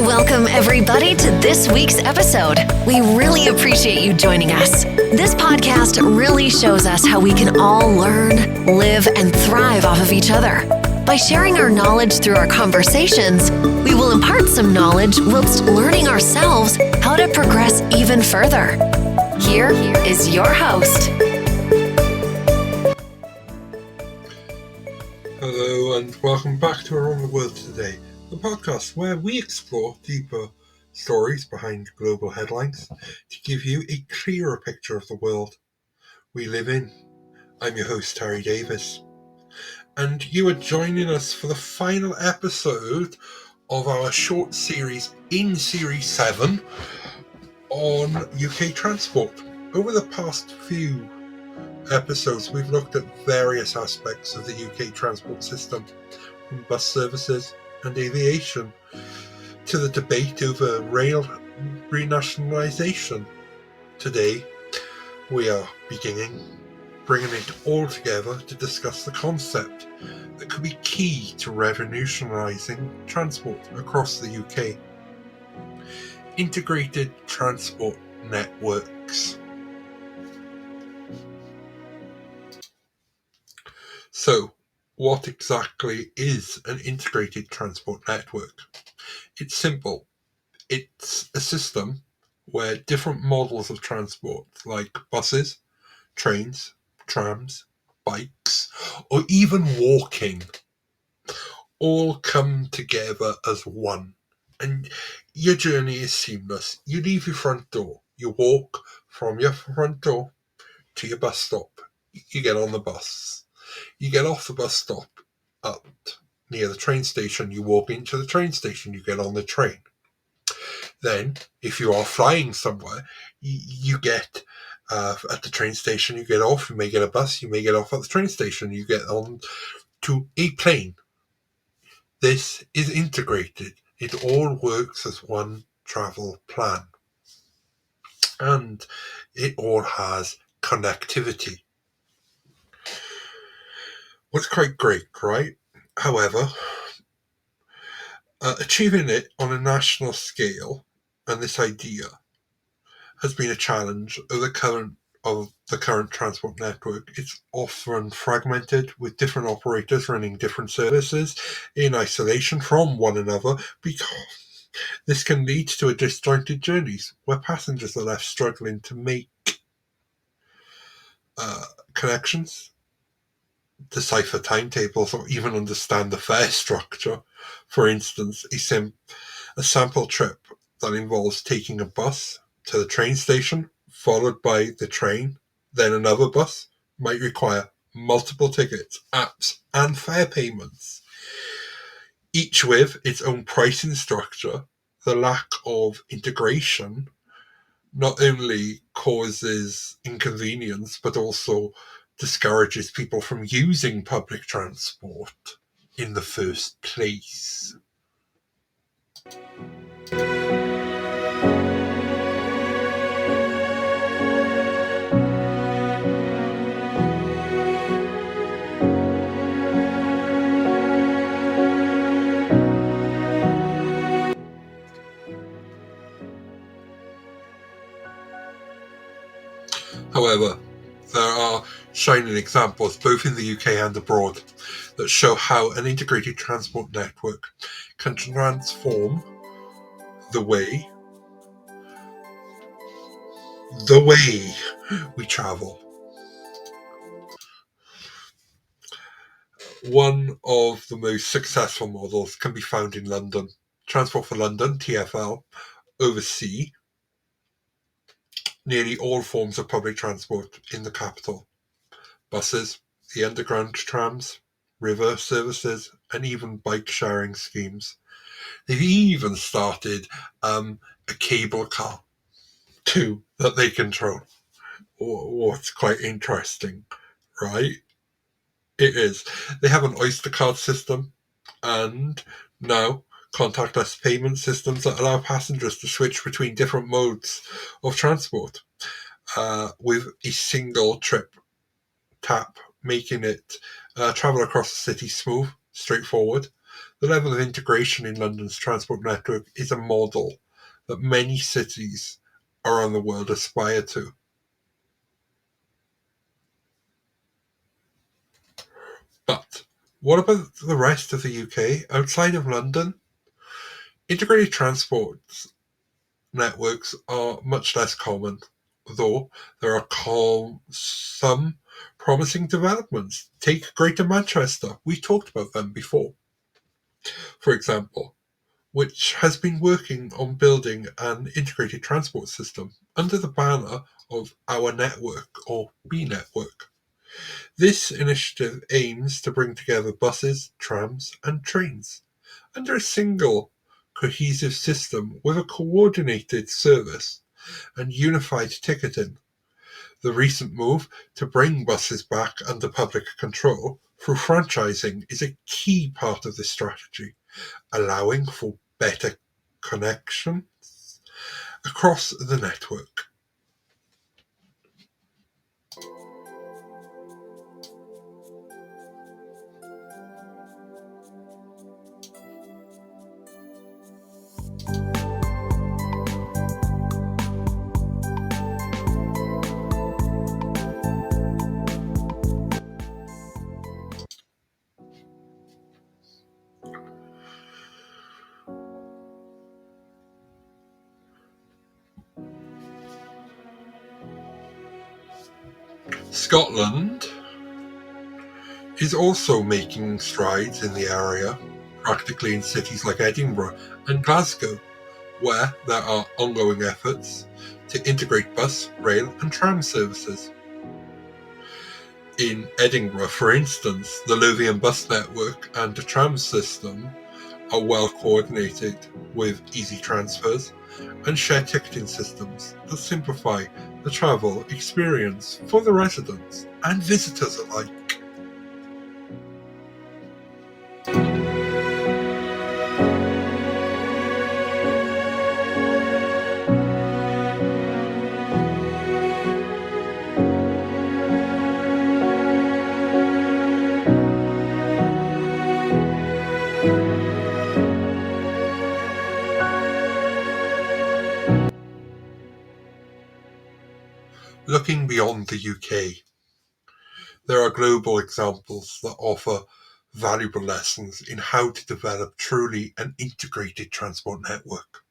Welcome, everybody, to this week's episode. We really appreciate you joining us. This podcast really shows us how we can all learn, live, and thrive off of each other. By sharing our knowledge through our conversations, we will impart some knowledge whilst learning ourselves how to progress even further. Here is your host. Hello and welcome back to Around the World Today, the podcast where we explore deeper stories behind global headlines to give you a clearer picture of the world we live in. I'm your host, Terry Davis, and you are joining us for the final episode of our short series in Series 7 on UK transport. Over the past few episodes, we've looked at various aspects of the UK transport system, from bus services and aviation to the debate over rail renationalisation. Today, we are bringing it all together to discuss the concept that could be key to revolutionising transport across the UK. Integrated transport networks. So, what exactly is an integrated transport network? It's simple. It's a system where different models of transport, like buses, trains, trams, bikes, or even walking, all come together as one. And your journey is seamless. You leave your front door, you walk from your front door to your bus stop, you get on the bus. You get off the bus stop near the train station, you walk into the train station, you get on the train. Then, if you are flying somewhere, you get at the train station, you get off, you may get a bus, you may get off at the train station, you get on to a plane. This is integrated. It all works as one travel plan. And it all has connectivity. What's quite great, right? However, achieving it on a national scale, and this idea, has been a challenge of the current transport network. It's often fragmented, with different operators running different services in isolation from one another, because this can lead to disjointed journeys where passengers are left struggling to make connections, decipher timetables, or even understand the fare structure. For instance, a sample trip that involves taking a bus to the train station, followed by the train, then another bus, might require multiple tickets, apps, and fare payments, each with its own pricing structure. The lack of integration not only causes inconvenience, but also discourages people from using public transport in the first place. However, there are shining examples, both in the UK and abroad, that show how an integrated transport network can transform the way we travel. One of the most successful models can be found in London. Transport for London, TfL, oversee nearly all forms of public transport in the capital. Buses, the underground trams, river services, and even bike sharing schemes. They've even started a cable car too that they control. What's quite interesting, right? It is. They have an Oyster card system and now contactless payment systems that allow passengers to switch between different modes of transport with a single trip tap, making it travel across the city smooth, straightforward, The level of integration in London's transport network is a model that many cities around the world aspire to. But what about the rest of the UK outside of London? Integrated transport networks are much less common, though there are some promising developments. Take Greater Manchester, we talked about them before, for example, which has been working on building an integrated transport system under the banner of Our Network, or We Network. This initiative aims to bring together buses, trams, and trains under a single cohesive system with a coordinated service and unified ticketing. The recent move to bring buses back under public control through franchising is a key part of this strategy, allowing for better connections across the network. Scotland is also making strides in the area, practically in cities like Edinburgh and Glasgow, where there are ongoing efforts to integrate bus, rail, and tram services. In Edinburgh, for instance, the Lothian bus network and the tram system are well coordinated with easy transfers and shared ticketing systems that simplify the travel experience for the residents and visitors alike. Looking beyond the UK, there are global examples that offer valuable lessons in how to develop truly an integrated transport network.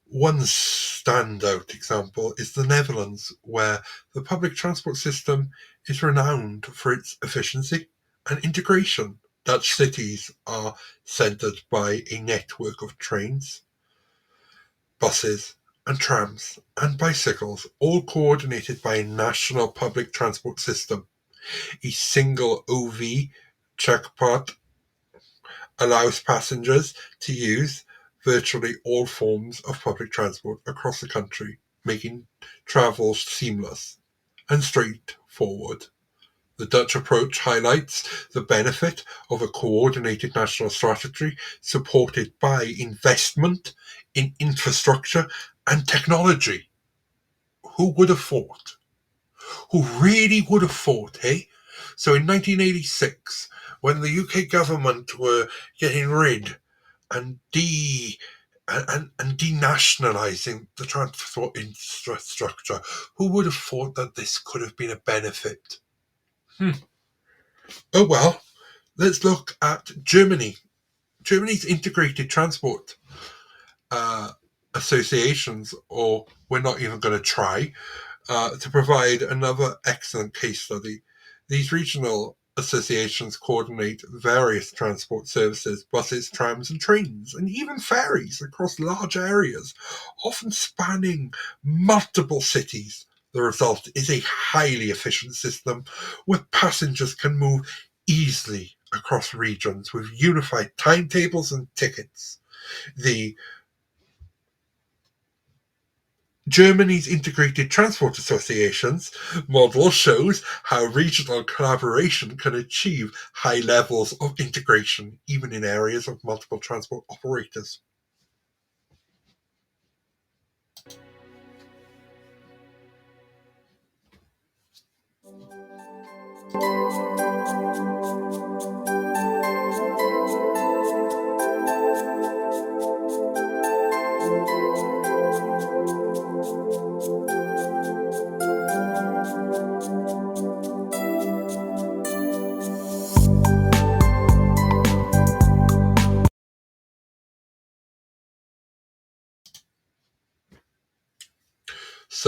One standout example is the Netherlands, where the public transport system is renowned for its efficiency and integration. Dutch cities are centered by a network of trains, buses, and trams and bicycles, all coordinated by a national public transport system. A single OV checkpot allows passengers to use virtually all forms of public transport across the country, making travel seamless and straightforward. The Dutch approach highlights the benefit of a coordinated national strategy supported by investment in infrastructure and technology. Who would have thought? Who really would have thought, eh? So in 1986, when the UK government were getting rid and denationalising the transport infrastructure, who would have thought that this could have been a benefit? Oh well, let's look at Germany. Germany's integrated transport associations, or we're not even going to try, to provide another excellent case study. These regional associations coordinate various transport services, buses, trams, and trains, and even ferries across large areas, often spanning multiple cities. The result is a highly efficient system where passengers can move easily across regions with unified timetables and tickets. The Germany's Integrated Transport Associations model shows how regional collaboration can achieve high levels of integration, even in areas of multiple transport operators.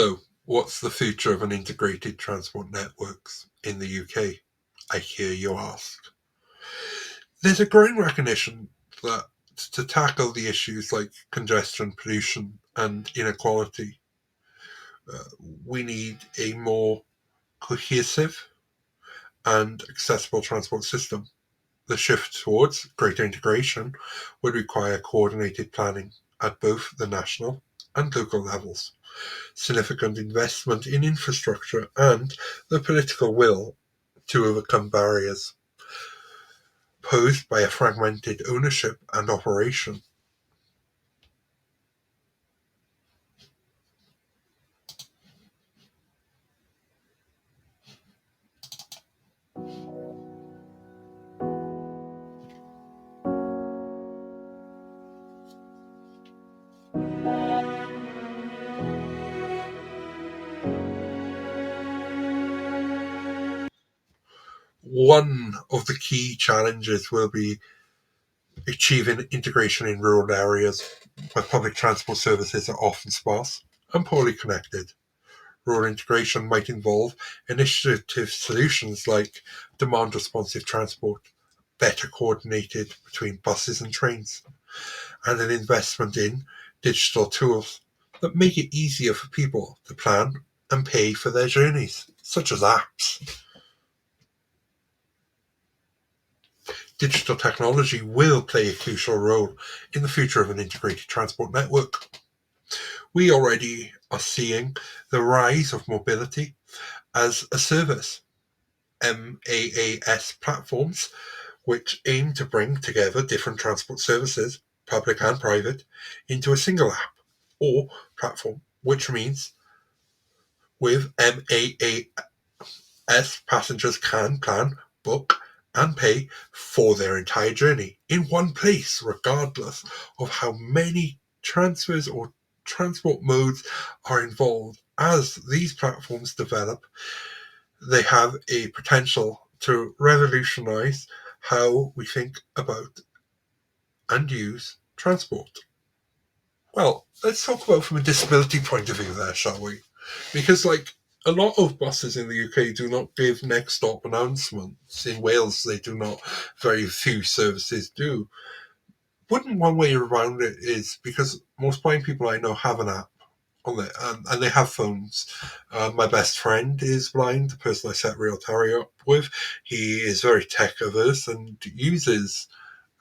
So, what's the future of an integrated transport networks in the UK? I hear you ask. There's a growing recognition that to tackle the issues like congestion, pollution, and inequality, we need a more cohesive and accessible transport system. The shift towards greater integration would require coordinated planning at both the national and local levels, significant investment in infrastructure, and the political will to overcome barriers posed by a fragmented ownership and operation. One of the key challenges will be achieving integration in rural areas where public transport services are often sparse and poorly connected. Rural integration might involve initiative solutions like demand responsive transport, better coordinated between buses and trains, and an investment in digital tools that make it easier for people to plan and pay for their journeys, such as apps. Digital technology will play a crucial role in the future of an integrated transport network. We already are seeing the rise of mobility as a service, MaaS platforms, which aim to bring together different transport services, public and private, into a single app or platform, which means with MaaS, passengers can plan, book, and pay for their entire journey in one place, regardless of how many transfers or transport modes are involved. As these platforms develop, they have a potential to revolutionize how we think about and use transport. Well, let's talk about from a disability point of view there, shall we? Because, like, a lot of buses in the UK do not give next stop announcements. In Wales, they do not. Very few services do. Wouldn't one way around it is because most blind people I know have an app on there, and they have phones. My best friend is blind, the person I set Real Tarry up with. He is very tech averse and uses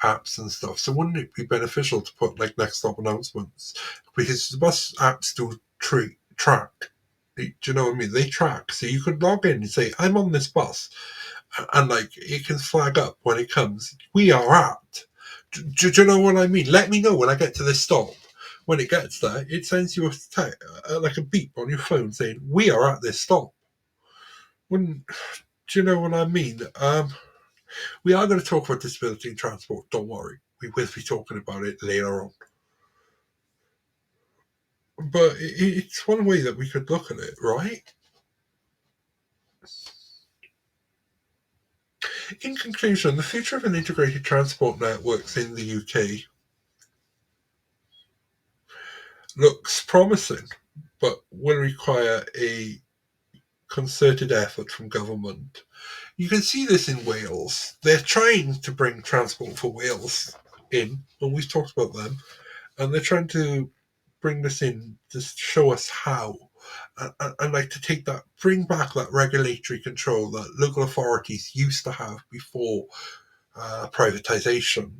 apps and stuff. So wouldn't it be beneficial to put like next stop announcements? Because the bus apps do track. Do you know what I mean? They track. So you could log in and say, I'm on this bus. And like it can flag up when it comes, we are at. Do you know what I mean? Let me know when I get to this stop. When it gets there, it sends you like a beep on your phone saying, we are at this stop. Wouldn't, do you know what I mean? We are going to talk about disability in transport, don't worry. We will be talking about it later on. But it's one way that we could look at it, right? In conclusion, the future of an integrated transport networks in the UK looks promising, but will require a concerted effort from government. You can see this in Wales. They're trying to bring Transport for Wales in, and we've talked about them, and they're trying to bring this in to show us how. And like to take that, bring back that regulatory control that local authorities used to have before privatisation.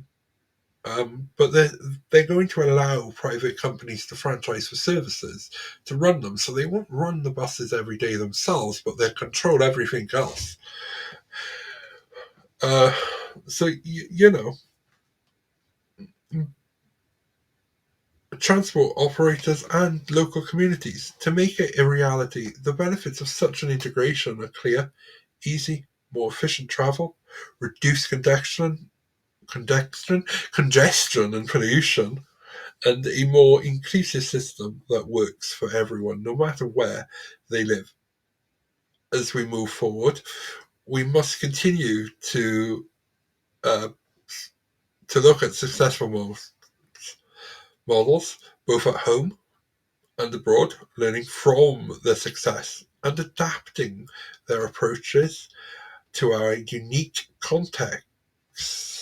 But they're going to allow private companies to franchise for services to run them, so they won't run the buses every day themselves, but they'll control everything else. Uh, so you know, transport operators and local communities to make it a reality. The benefits of such an integration are clear: easy, more efficient travel, reduced congestion and pollution, and a more inclusive system that works for everyone, no matter where they live. As we move forward, we must continue uh, to look at successful models, both at home and abroad, learning from their success and adapting their approaches to our unique contexts.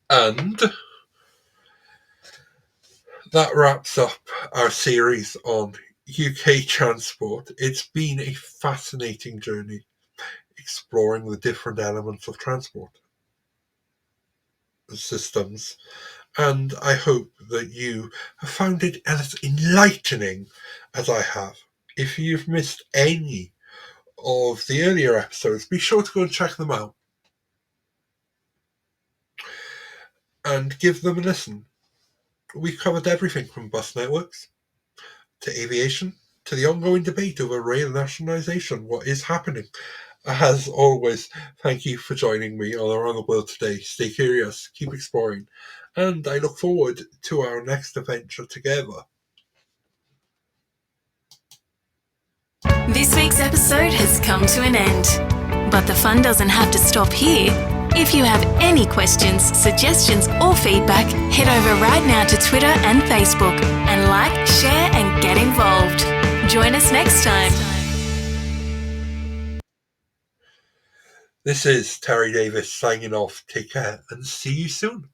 And that wraps up our series on UK transport. It's been a fascinating journey exploring the different elements of transport systems, and I hope that you have found it as enlightening as I have. If you've missed any of the earlier episodes, be sure to go and check them out and give them a listen. We've covered everything from bus networks to aviation to the ongoing debate over rail nationalisation. What is happening? As always, thank you for joining me on Around the World Today. Stay curious, keep exploring, and I look forward to our next adventure together. This week's episode has come to an end, but the fun doesn't have to stop here. If you have any questions, suggestions, or feedback, head over right now to Twitter and Facebook and like, share, and get involved. Join us next time. This is Terry Davis signing off. Take care and see you soon.